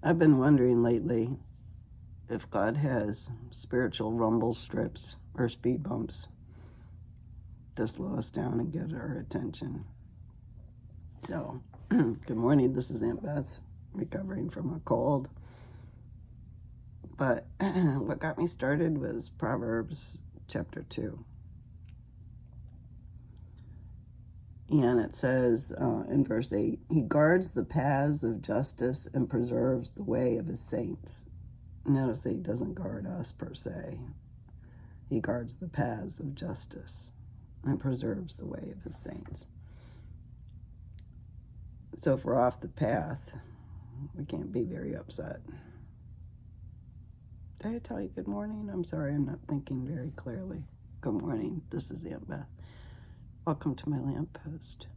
I've been wondering lately if God has spiritual rumble strips or speed bumps to slow us down and get our attention. So, good morning. This is Aunt Beth, recovering from a cold. But what got me started was Proverbs chapter 2. And it says in verse 8, He guards the paths of justice and preserves the way of His saints. Notice that He doesn't guard us per se. He guards the paths of justice and preserves the way of His saints. So if we're off the path, we can't be very upset. Did I tell you good morning? I'm sorry, I'm not thinking very clearly. Good morning. This is Aunt Beth. Welcome to my lamppost.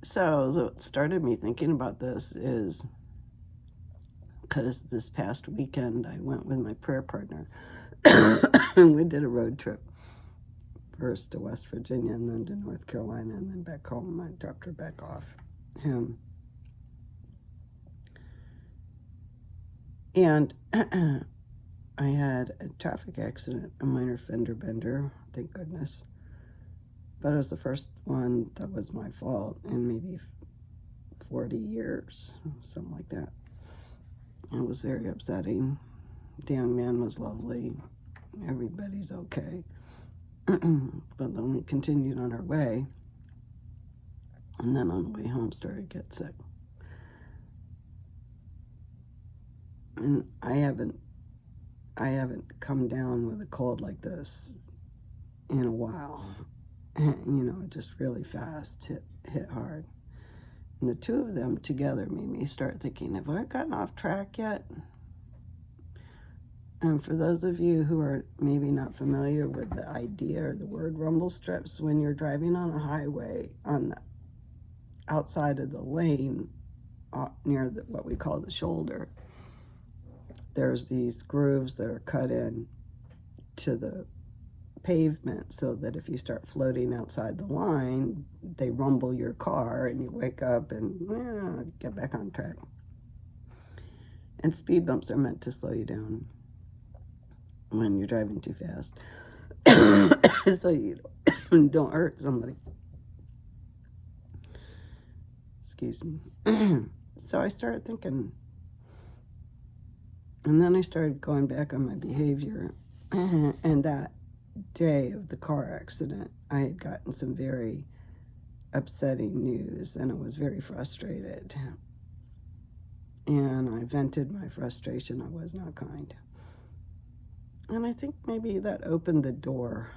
So what started me thinking about this is because this past weekend I went with my prayer partner and we did a road trip. First to West Virginia and then to North Carolina and then back home. I dropped her back off him. And I had a traffic accident, a minor fender bender, thank goodness. But it was the first one that was my fault in maybe 40 years, something like that. It was very upsetting. The young man was lovely. Everybody's okay. But then we continued on our way. And then on the way home started to get sick. And I haven't come down with a cold like this in a while. Just really fast, hit hard. And the two of them together made me start thinking, have I gotten off track yet? And for those of you who are maybe not familiar with the idea or the word rumble strips, when you're driving on a highway on the outside of the lane near what we call the shoulder, there's these grooves that are cut in to the pavement so that if you start floating outside the line, they rumble your car and you wake up and get back on track. And speed bumps are meant to slow you down when you're driving too fast so you don't hurt somebody. Excuse me. So I started thinking, and then I started going back on my behavior. And that day of the car accident, I had gotten some very upsetting news, and I was very frustrated. And I vented my frustration. I was not kind. And I think maybe that opened the door.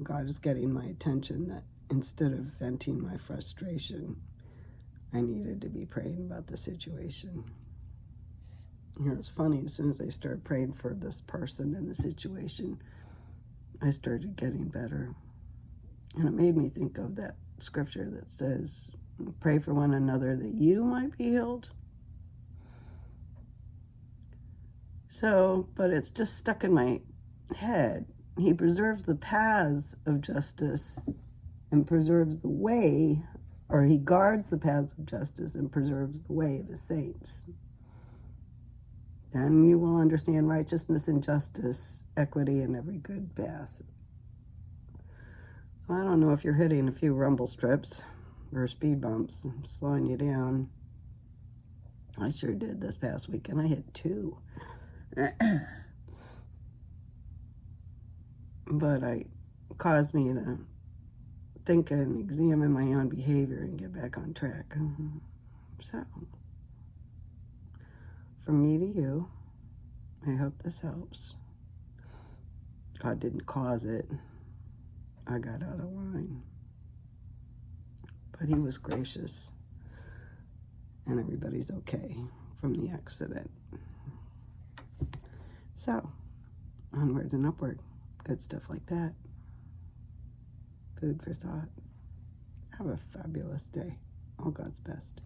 God is getting my attention that instead of venting my frustration, I needed to be praying about the situation. It's funny, as soon as I started praying for this person in the situation, I started getting better. And it made me think of that scripture that says, pray for one another that you might be healed. So, but it's just stuck in my head. He preserves the paths of justice and preserves the way, or he guards the paths of justice and preserves the way of his saints. Then you will understand righteousness and justice, equity, and every good path. I don't know if you're hitting a few rumble strips or speed bumps, slowing you down. I sure did this past weekend. I hit 2. But it caused me to think and examine my own behavior and get back on track. So, from me to you, I hope this helps. God didn't cause it. I got out of line. But He was gracious. And everybody's okay from the accident. So, onward and upward. Good stuff like that. Food for thought. Have a fabulous day. All God's best.